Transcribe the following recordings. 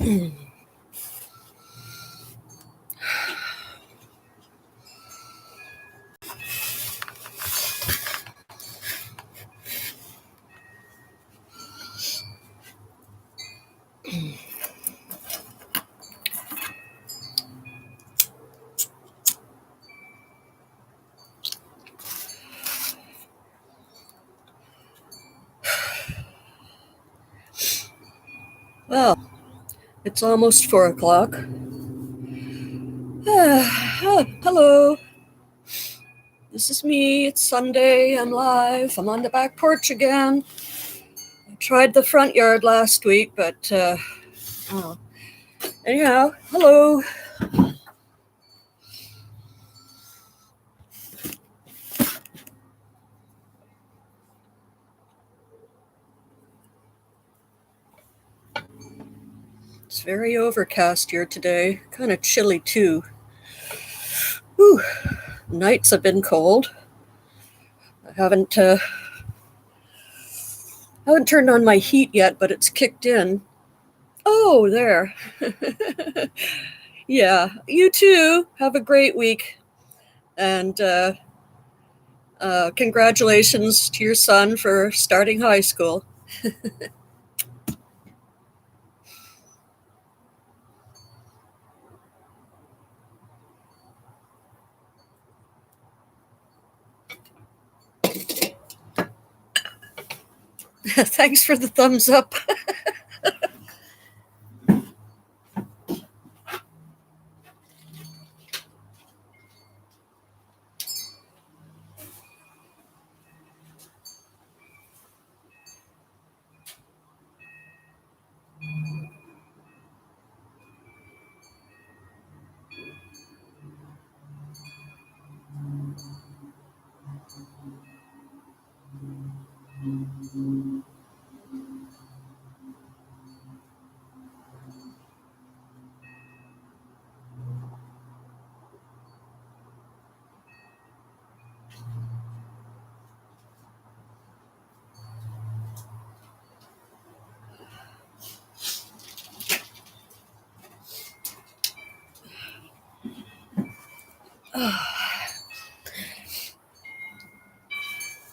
Well, it's almost 4 o'clock. Hello. This is me. It's Sunday. I'm live. I'm on the back porch again. I tried the front yard last week, but anyhow, hello. It's very overcast here today. Kind of chilly too. Whew. Nights have been cold. I haven't turned on my heat yet, but it's kicked in. Oh, there. Yeah, you too. Have a great week. And congratulations to your son for starting high school. Thanks for the thumbs up.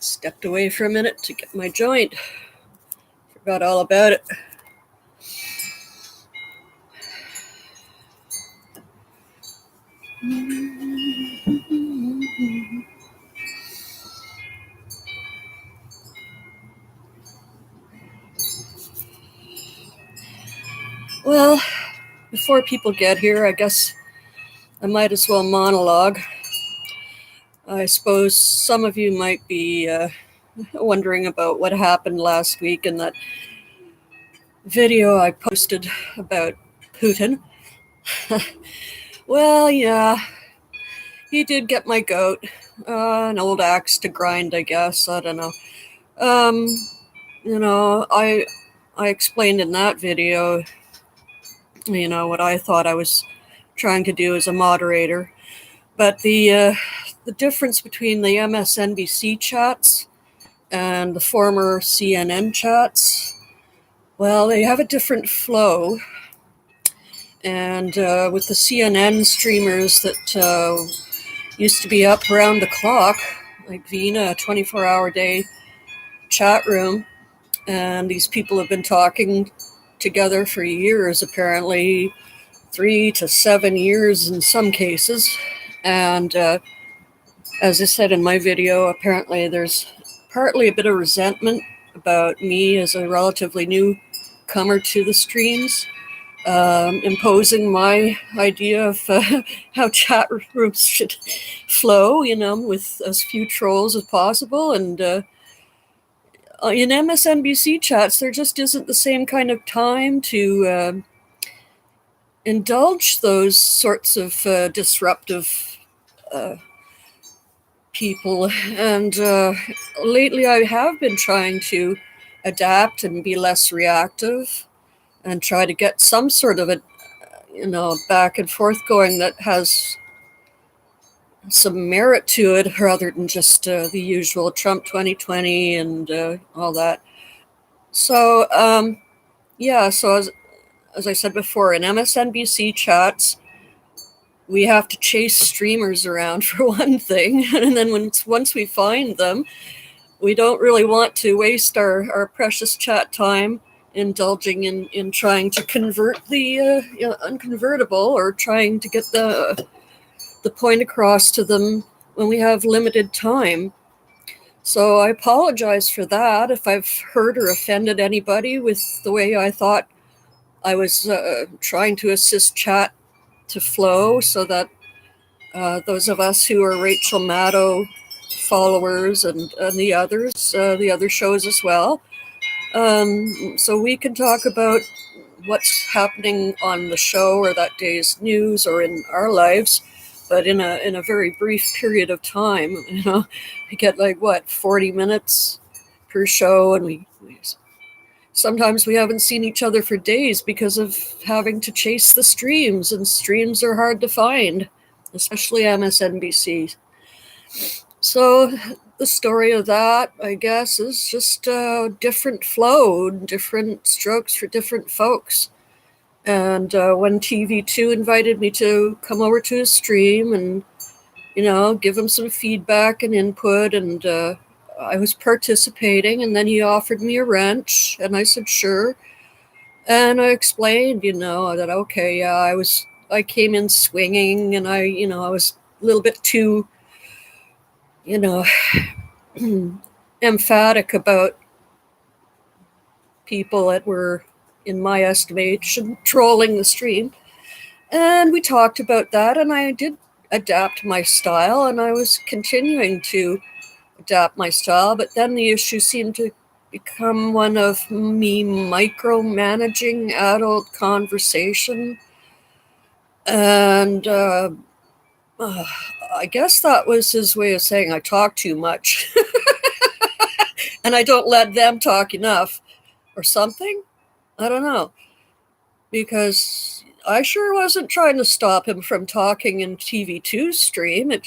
Stepped away for a minute to get my joint. Forgot all about it. Well, before people get here, I guess I might as well monologue. I suppose some of you might be wondering about what happened last week in that video I posted about Putin. Well, yeah, he did get my goat. An old axe to grind, I guess. I don't know. I explained in that video, what I thought I was trying to do as a moderator. But the difference between the MSNBC chats and the former CNN chats, well, they have a different flow. And with the CNN streamers that used to be up around the clock, like Vina, a 24-hour day chat room, and these people have been talking together for years, apparently 3 to 7 years in some cases. And as I said in my video, apparently there's partly a bit of resentment about me as a relatively newcomer to the streams, imposing my idea of how chat rooms should flow, with as few trolls as possible. And in MSNBC chats, there just isn't the same kind of time to indulge those sorts of disruptive people. And lately I have been trying to adapt and be less reactive and try to get some sort of a back and forth going that has some merit to it rather than just the usual Trump 2020 and all that. So so as I said before, in MSNBC chats, we have to chase streamers around for one thing. And then once we find them, we don't really want to waste our precious chat time indulging in trying to convert the unconvertible, or trying to get the point across to them when we have limited time. So I apologize for that if I've hurt or offended anybody with the way I thought I was trying to assist chat to flow, so that those of us who are Rachel Maddow followers and the others, the other shows as well, so we can talk about what's happening on the show or that day's news or in our lives, but in a very brief period of time. We get 40 minutes per show, and we sometimes we haven't seen each other for days because of having to chase the streams, and streams are hard to find, especially MSNBC. So the story of that, I guess, is just different flow, different strokes for different folks. And when TV2 invited me to come over to his stream and, give him some feedback and input, and I was participating, and then he offered me a wrench, and I said, sure. And I explained, that, okay, yeah, I came in swinging, and I was a little bit too, emphatic about people that were, in my estimation, trolling the stream. And we talked about that, and I did adapt my style, and I was continuing to adapt my style, but then the issue seemed to become one of me micromanaging adult conversation. And I guess that was his way of saying I talk too much. And I don't let them talk enough or something. I don't know. Because I sure wasn't trying to stop him from talking in TV2's stream. It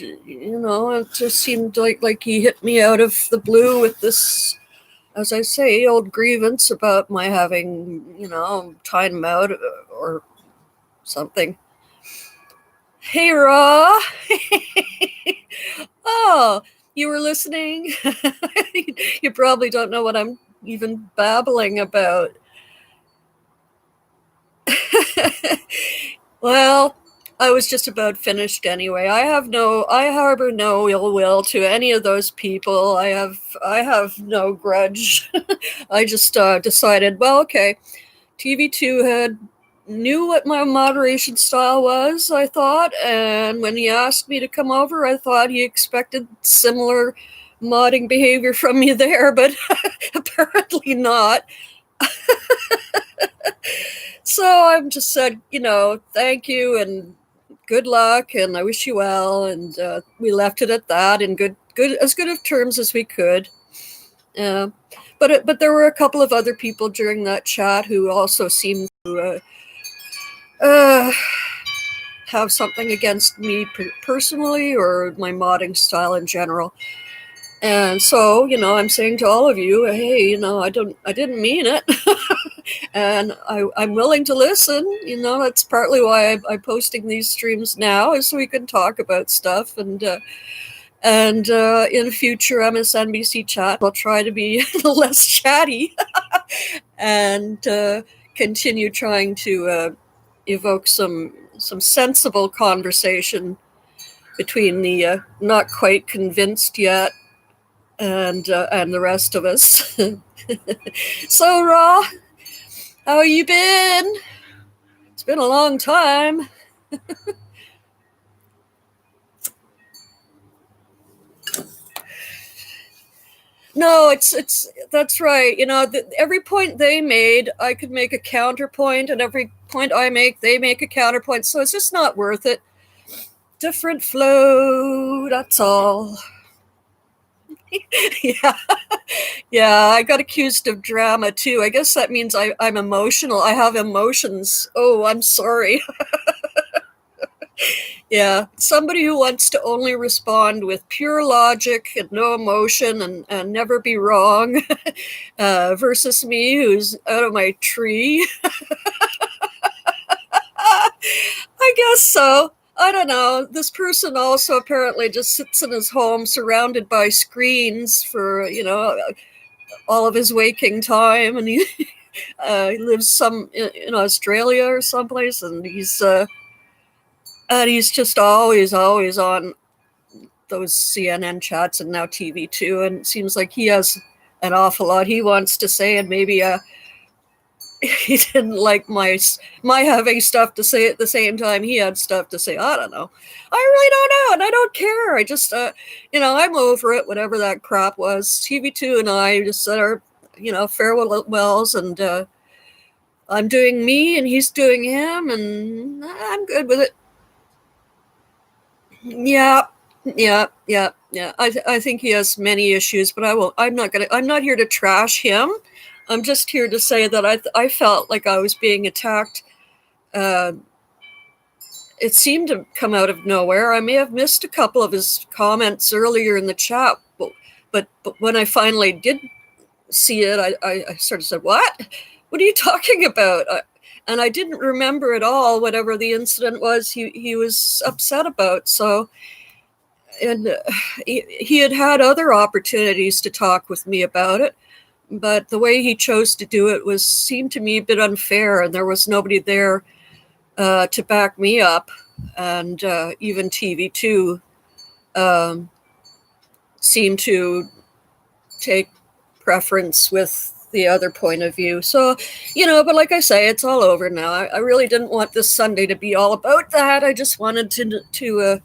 just seemed like he hit me out of the blue with this, as I say, old grievance about my having, time him out or something. Hey, Raw. Oh, you were listening? You probably don't know what I'm even babbling about. Well, I was just about finished anyway. I harbor no ill will to any of those people. I have no grudge. I just decided, well, okay, TV2 knew what my moderation style was, I thought, and when he asked me to come over, I thought he expected similar modding behavior from me there, but apparently not. So I've just said, thank you and good luck, and I wish you well, and we left it at that in good of terms as we could. But there were a couple of other people during that chat who also seemed to have something against me personally, or my modding style in general. And so, I'm saying to all of you, hey, I didn't mean it. And I'm willing to listen. That's partly why I'm posting these streams now, is so we can talk about stuff. And in future MSNBC chat, I'll try to be less chatty and continue trying to evoke some sensible conversation between the not quite convinced yet and the rest of us. So, Raw, how you been? It's been a long time. No, that's right. Every point they made, I could make a counterpoint, and every point I make, they make a counterpoint. So it's just not worth it. Different flow, that's all. Yeah, I got accused of drama too. I guess that means I'm emotional. I have emotions. Oh, I'm sorry. Yeah, somebody who wants to only respond with pure logic and no emotion and never be wrong, versus me, who's out of my tree. guess so. I don't know. This person also apparently just sits in his home surrounded by screens for, all of his waking time. And he lives in Australia or someplace. And he's just always on those CNN chats and now TV too. And it seems like he has an awful lot he wants to say, and maybe he didn't like my having stuff to say at the same time he had stuff to say. I don't know. I really don't know, and I don't care. I just, I'm over it. Whatever that crap was. TV2 and I just said our, farewells, and I'm doing me, and he's doing him, and I'm good with it. Yeah, yeah. I think he has many issues, but I'm not here to trash him. I'm just here to say that I felt like I was being attacked. Uh, it seemed to come out of nowhere. I may have missed a couple of his comments earlier in the chat, but when I finally did see it, I sort of said, "What? What are you talking about?" And I didn't remember at all whatever the incident was he was upset about. So, and he had other opportunities to talk with me about it, but the way he chose to do it seemed to me a bit unfair, and there was nobody there to back me up, and even TV2 seemed to take preference with the other point of view. So, but like I say, it's all over now. I really didn't want this Sunday to be all about that. I just wanted to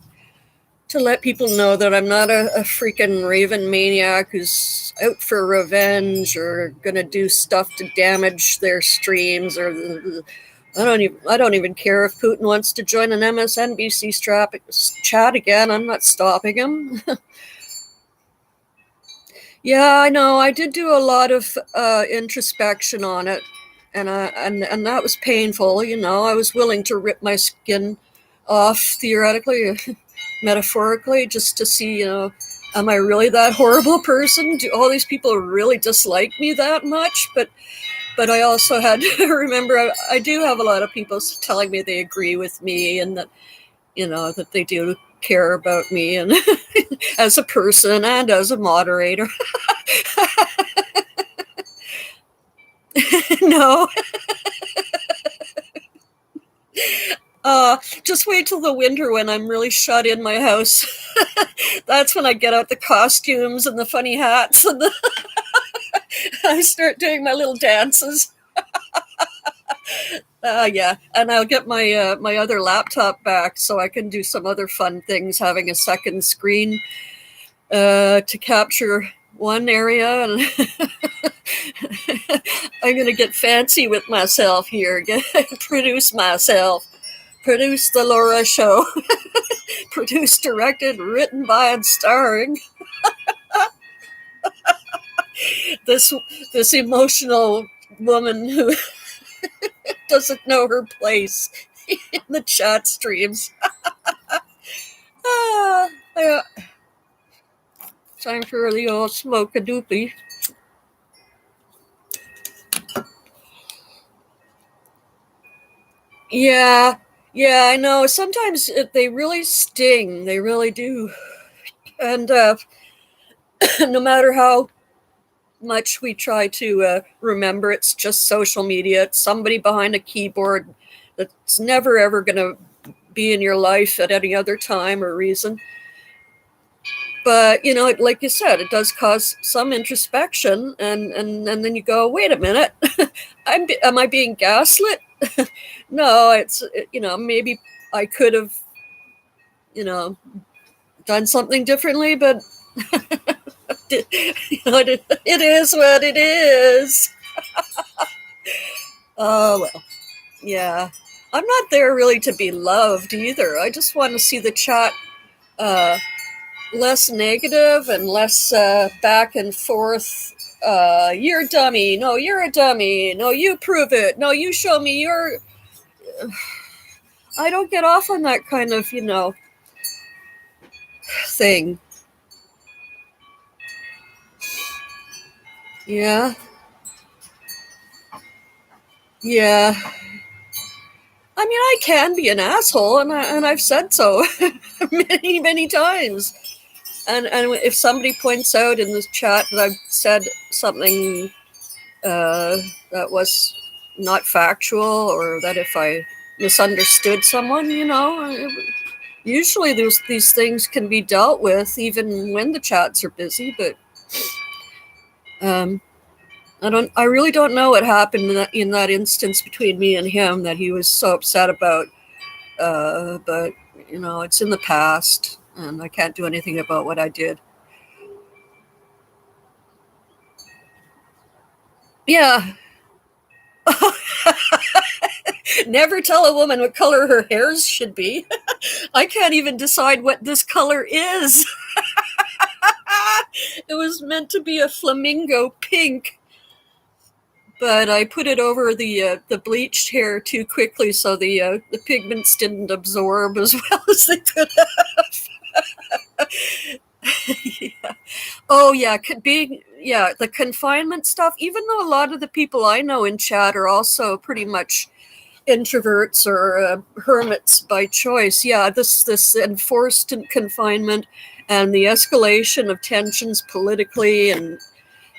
let people know that I'm not a freaking raven maniac who's out for revenge or gonna do stuff to damage their streams. Or I don't even care if Putin wants to join an MSNBC chat again. I'm not stopping him. Yeah, I know. I did do a lot of introspection on it, and that was painful. I was willing to rip my skin off, theoretically, metaphorically, just to see, am I really that horrible person? Do all these people really dislike me that much? But I also had to remember I do have a lot of people telling me they agree with me, and that that they do care about me, and as a person and as a moderator. No. Just wait till the winter when I'm really shut in my house. That's when I get out the costumes and the funny hats, and I start doing my little dances. Yeah, and I'll get my other laptop back so I can do some other fun things, having a second screen to capture one area. And I'm going to get fancy with myself here, produce myself. Produce the Laura Show. Produced, directed, written by, and starring this emotional woman who doesn't know her place in the chat streams. Yeah. Time for the old smoke-a-doopy. Yeah, I know. Sometimes they really sting. They really do. And no matter how much we try to remember, it's just social media. It's somebody behind a keyboard that's never, ever going to be in your life at any other time or reason. But, like you said, it does cause some introspection. And then you go, wait a minute, am I being gaslit? No, maybe I could have, done something differently, but it is what it is. Oh, well, yeah. I'm not there really to be loved either. I just want to see the chat less negative and less back and forth. You're a dummy. No, you're a dummy. No, you prove it. No, you show me you're... I don't get off on that kind of, thing. Yeah. Yeah. I mean, I can be an asshole, and I've said so many, many times. And if somebody points out in the chat that I've said something that was not factual, or that if I misunderstood someone, usually these things can be dealt with even when the chats are busy. But I really don't know what happened in that instance between me and him that he was so upset about. But it's in the past, and I can't do anything about what I did. Yeah. Never tell a woman what color her hairs should be. I can't even decide what this color is. It was meant to be a flamingo pink, but I put it over the bleached hair too quickly, so the pigments didn't absorb as well as they could have. Yeah. Oh yeah, the confinement stuff. Even though a lot of the people I know in chat are also pretty much introverts or hermits by choice. Yeah, this enforced confinement and the escalation of tensions politically and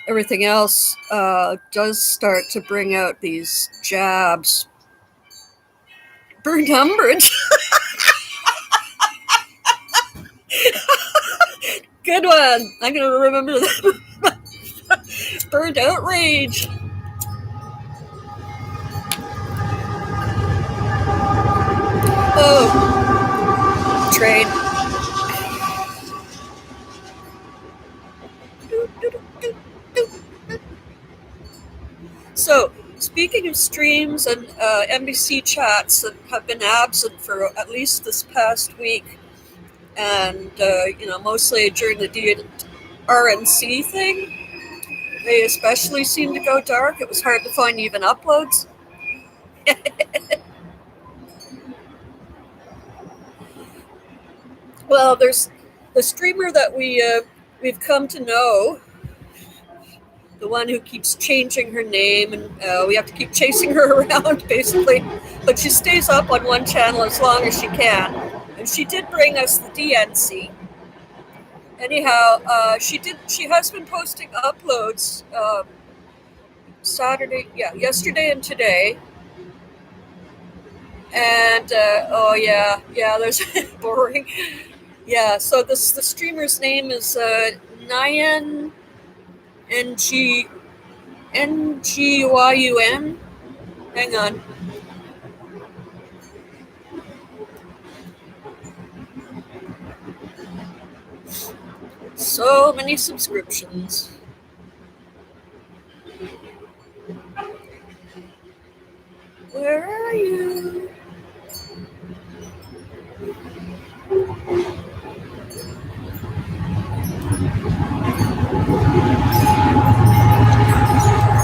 everything else does start to bring out these jabs. Burned umbrage. Good one. I'm going to remember that. Burned outrage. Oh, train. So, speaking of streams and NBC chats that have been absent for at least this past week, and mostly during the RNC thing, they especially seemed to go dark. It was hard to find even uploads. Well, there's the streamer that we've come to know, the one who keeps changing her name, and we have to keep chasing her around, basically. But she stays up on one channel as long as she can. And she did bring us the DNC. Anyhow, she has been posting uploads yesterday and today. And there's boring. Yeah, so the streamer's name is Nyan NGYUN. Hang on. So many subscriptions. Where are you?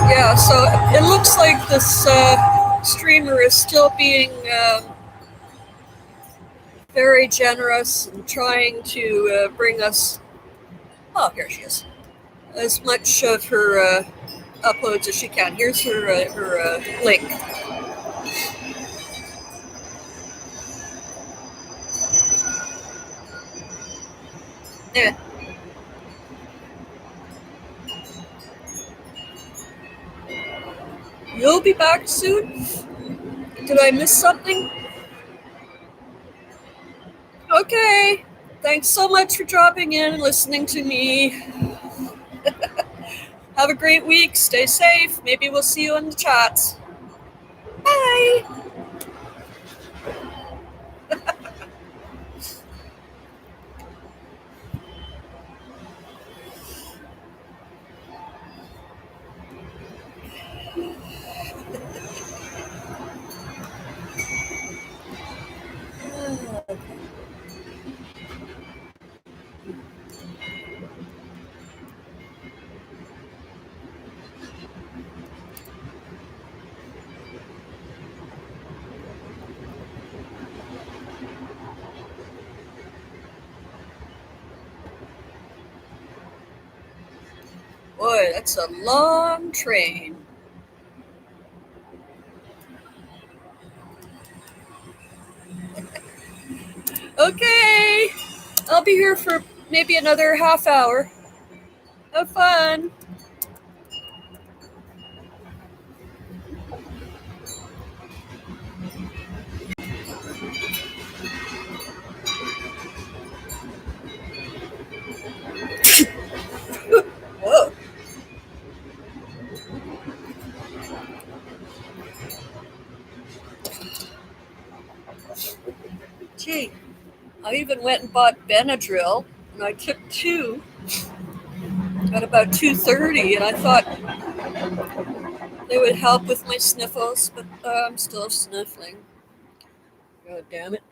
Yeah, so it looks like this streamer is still being very generous and trying to bring us. Oh, here she is. As much of her uploads as she can. Here's her link. Yeah. You'll be back soon? Did I miss something? Okay. Thanks so much for dropping in and listening to me. Have a great week. Stay safe. Maybe we'll see you in the chats. Bye. Boy, that's a long train. Okay, I'll be here for maybe another half hour. Have fun. Whoa. Gee, I even went and bought Benadryl, and I took 2 at about 2:30, and I thought they would help with my sniffles, but I'm still sniffling. God damn it!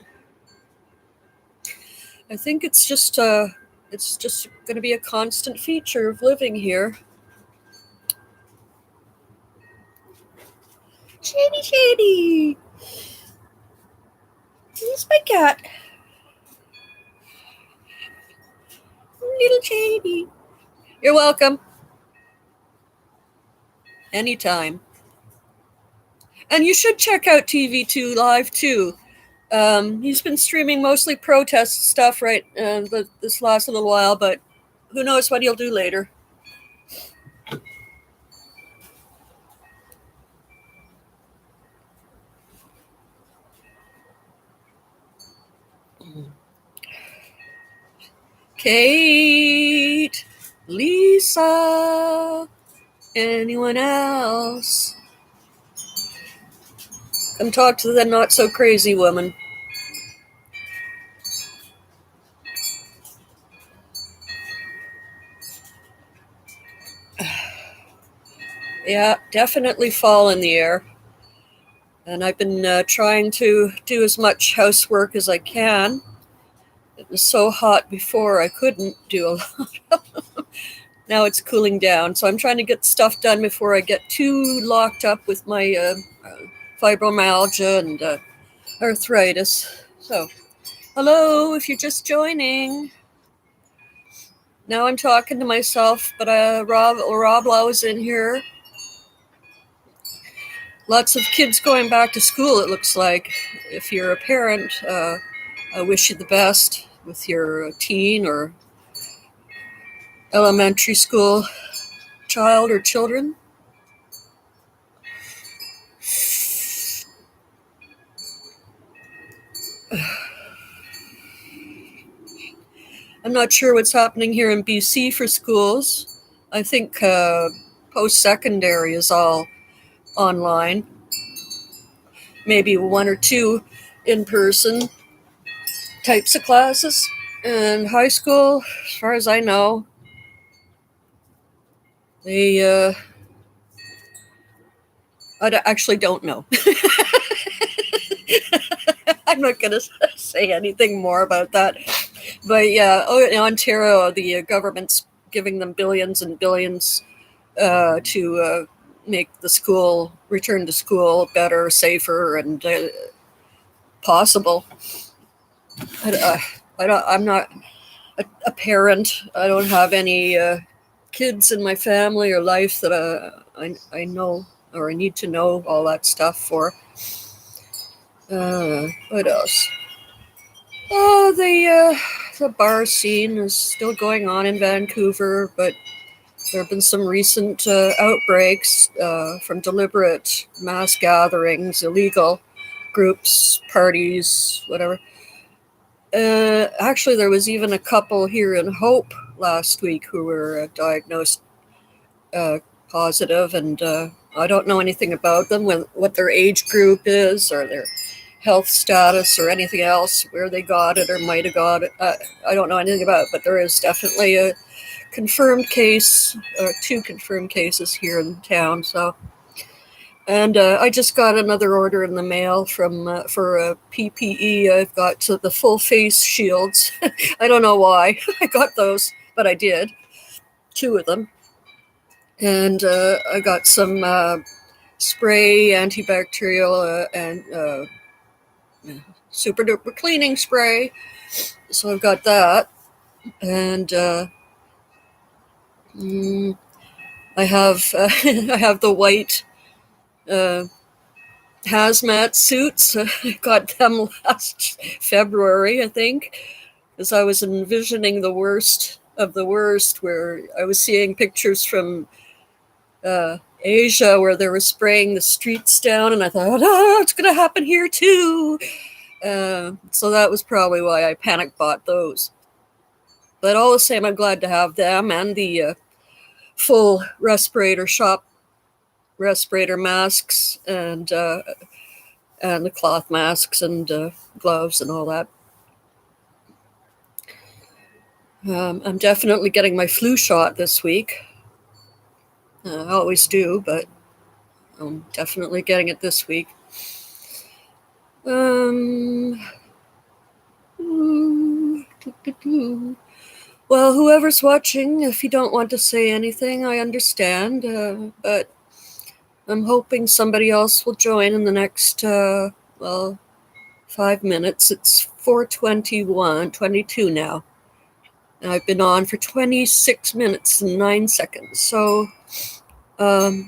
I think it's just going to be a constant feature of living here. Shady, shady. Here's my cat, little shady. You're welcome. Anytime. And you should check out TV2 Live too. He's been streaming mostly protest stuff this last little while, but who knows what he'll do later. Kate, Lisa, anyone else? Come talk to the not so crazy woman. Yeah, definitely fall in the air. And I've been trying to do as much housework as I can. It was so hot before I couldn't do a lot. Now it's cooling down, so I'm trying to get stuff done before I get too locked up with my fibromyalgia and arthritis. So, hello, if you're just joining. Now I'm talking to myself, but Rob Lau's in here. Lots of kids going back to school, it looks like. If you're a parent, I wish you the best with your teen or elementary school child or children. I'm not sure what's happening here in BC for schools. I think post-secondary is all online. Maybe 1 or 2 in-person types of classes. And high school, as far as I know, I actually don't know. I'm not going to say anything more about that. But yeah, in Ontario, the government's giving them billions and billions to make the return to school better, safer, and possible. I'm not a parent. I don't have any kids in my family or life that I know or I need to know all that stuff for. What else? Oh, the bar scene is still going on in Vancouver, but there have been some recent outbreaks from deliberate mass gatherings, illegal groups, parties, whatever. Actually, there was even a couple here in Hope last week who were diagnosed positive, and I don't know anything about them, what their age group is, or their health status, or anything else, where they got it or might have got it. I don't know anything about it, but there is definitely a confirmed case, 2 confirmed cases here in town. So, and I just got another order in the mail for PPE. I've got the full face shields. I don't know why I got those, but I did, 2 of them. And I got some spray, antibacterial, and super duper cleaning spray. So I've got that. And I have I have the white hazmat suits. I got them last February, I think, because I was envisioning the worst of the worst, where I was seeing pictures from Asia where they were spraying the streets down, and I thought, oh, it's going to happen here too. So that was probably why I panic bought those. But all the same, I'm glad to have them and the full respirator masks, and the cloth masks and gloves and all that. I'm definitely getting my flu shot this week. I always do, but I'm definitely getting it this week. Well, whoever's watching, if you don't want to say anything, I understand, but I'm hoping somebody else will join in the next, 5 minutes. It's 4:22 now. And I've been on for 26 minutes and 9 seconds, so I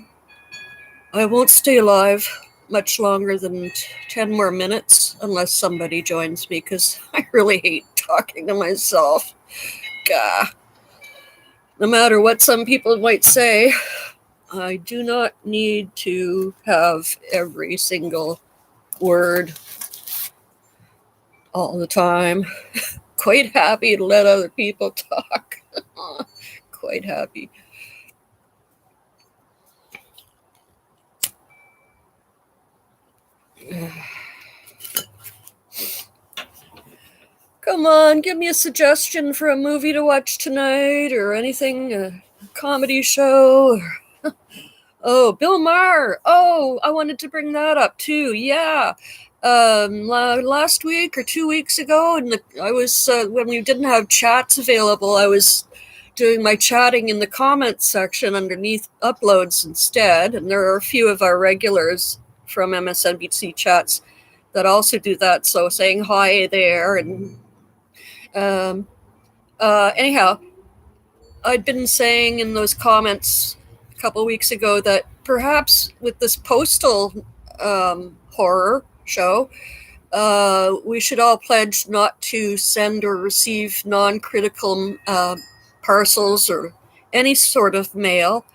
won't stay alive much longer than 10 more minutes unless somebody joins me, because I really hate talking to myself. Gah. No matter what some people might say, I do not need to have every single word all the time. Quite happy to let other people talk. Quite happy. Come on, give me a suggestion for a movie to watch tonight, or anything, a comedy show. Oh, Bill Maher. Oh, I wanted to bring that up too. Yeah. Last week or 2 weeks ago, I was when we didn't have chats available, I was doing my chatting in the comments section underneath uploads instead. And there are a few of our regulars from MSNBC chats that also do that. So saying hi there. And anyhow, I'd been saying in those comments a couple weeks ago that perhaps with this postal horror show, we should all pledge not to send or receive non-critical parcels or any sort of mail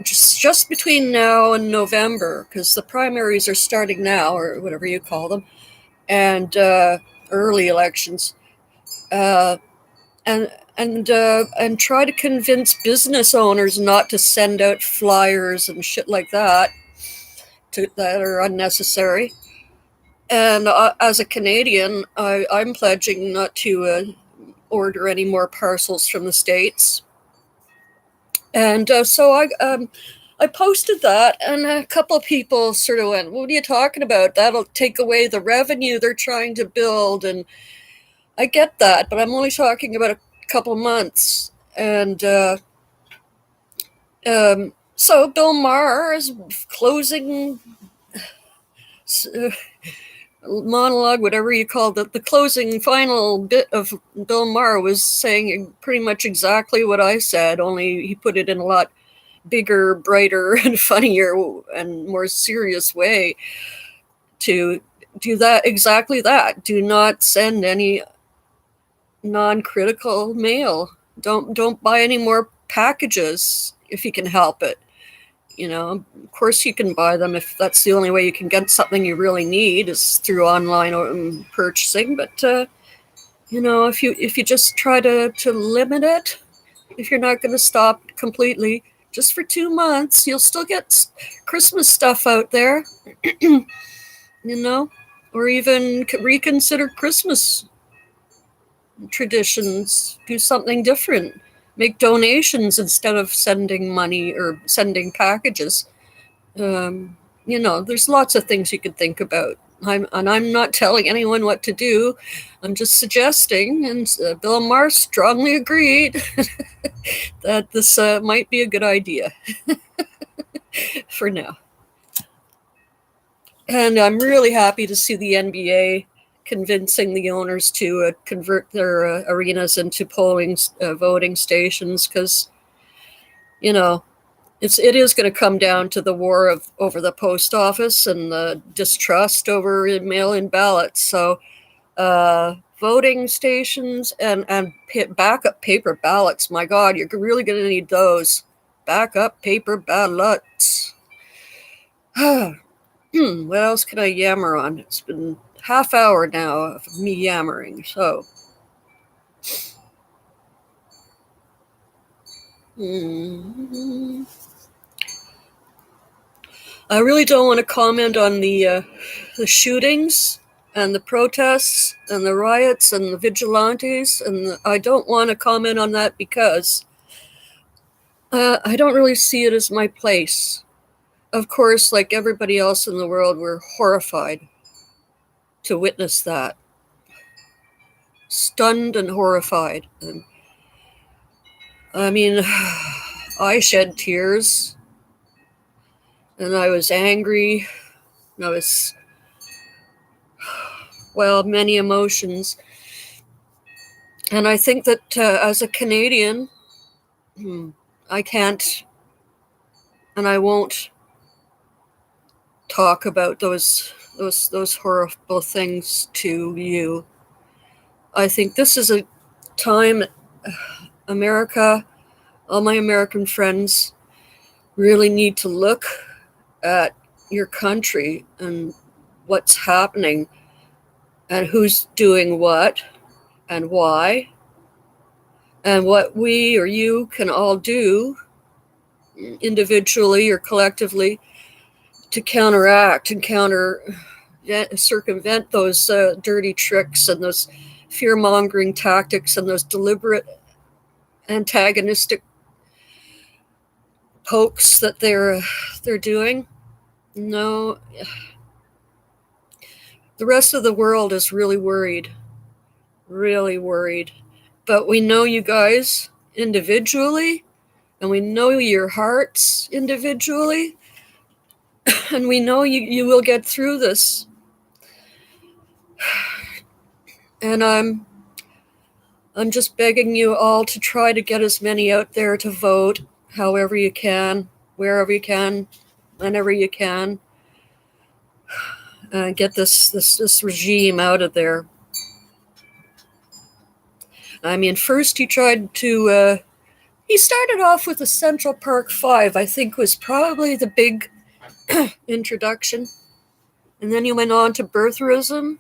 just between now and November, because the primaries are starting now, or whatever you call them, and early elections, and try to convince business owners not to send out flyers and shit like that that are unnecessary. And as a Canadian, I'm pledging not to order any more parcels from the States. And so I posted that, and a couple of people sort of went, "What are you talking about? That'll take away the revenue they're trying to build." And I get that, but I'm only talking about a couple months. And so Bill Maher is closing monologue, whatever you call it, the closing final bit of Bill Maher was saying pretty much exactly what I said, only he put it in a lot bigger, brighter, and funnier and more serious way to do that, exactly that. Do not send any non-critical mail. Don't buy any more packages if you can help it. You know, of course you can buy them if that's the only way you can get something you really need is through online purchasing. But you know, if you just try to limit it, if you're not going to stop completely, just for 2 months, you'll still get Christmas stuff out there. You know, or even reconsider Christmas traditions. Do something different. Make donations instead of sending money or sending packages. You know, there's lots of things you could think about. I'm not telling anyone what to do. I'm just suggesting, and Bill Maher strongly agreed that this might be a good idea for now. And I'm really happy to see the NBA convincing the owners to convert their arenas into polling voting stations, because, you know, it is going to come down to the war over the post office and the distrust over mail-in ballots. So voting stations and backup paper ballots. My God, you're really going to need those backup paper ballots. What else can I yammer on? It's been half hour now of me yammering. So I really don't want to comment on the shootings and the protests and the riots and the vigilantes, and I don't want to comment on that because I don't really see it as my place. Of course, like everybody else in the world, we're horrified to witness that. Stunned and horrified. And I mean, I shed tears, and I was angry, and I was, well, many emotions. And I think that as a Canadian, I can't and I won't talk about those horrible things to you. I think this is a time America, all my American friends, really need to look at your country and what's happening and who's doing what and why, and what we or you can all do individually or collectively to counteract and circumvent those dirty tricks and those fear-mongering tactics and those deliberate antagonistic pokes that they're doing. No, the rest of the world is really worried. But we know you guys individually, and we know your hearts individually, and we know you will get through this. And I'm just begging you all to try to get as many out there to vote, however you can, wherever you can, whenever you can. Get this regime out of there. I mean, first he tried to, he started off with the Central Park Five, I think was probably the big introduction. And then he went on to birtherism.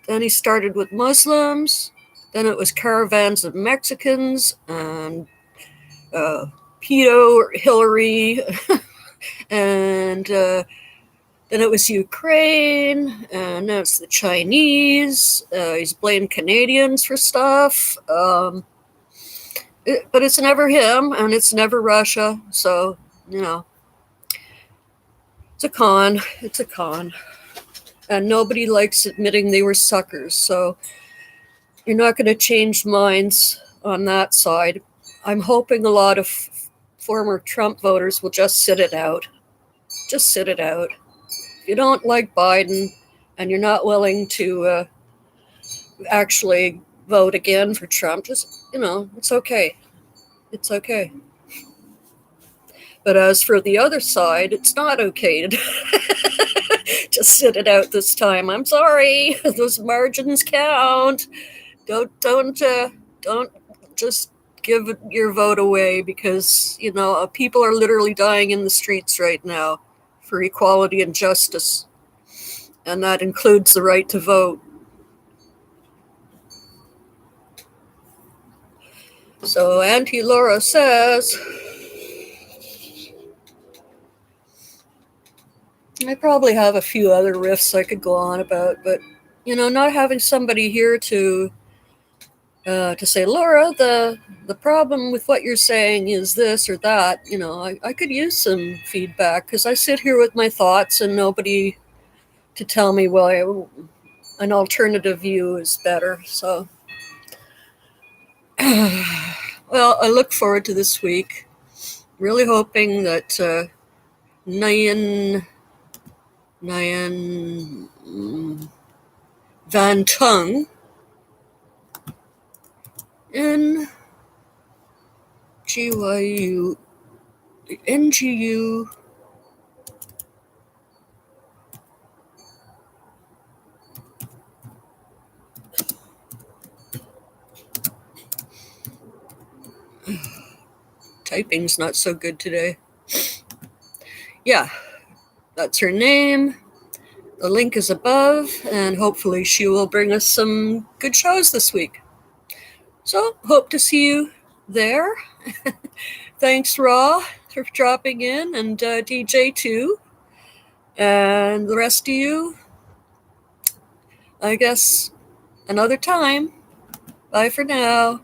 Then he started with Muslims. Then it was caravans of Mexicans and pedo Hillary. And then it was Ukraine, and now it's the Chinese. He's blamed Canadians for stuff. But it's never him, and it's never Russia. So, it's a con. It's a con. And nobody likes admitting they were suckers. So you're not going to change minds on that side. I'm hoping a lot of former Trump voters will just sit it out. Just sit it out. If you don't like Biden and you're not willing to actually vote again for Trump, just, it's okay. It's okay. But as for the other side, it's not okay to just sit it out this time. I'm sorry. Those margins count. Don't just give your vote away because, people are literally dying in the streets right now for equality and justice, and that includes the right to vote. So Auntie Laura says, I probably have a few other riffs I could go on about, but not having somebody here to say, Laura, the problem with what you're saying is this or that, I could use some feedback because I sit here with my thoughts and nobody to tell me, well, an alternative view is better. So, well, I look forward to this week. Really hoping that Nyan Van Tung in GYU NGU. Typing's not so good today. Yeah, that's her name. The link is above, and hopefully she will bring us some good shows this week. So, hope to see you there. Thanks, Raw, for dropping in, and DJ too. And the rest of you, I guess, another time. Bye for now.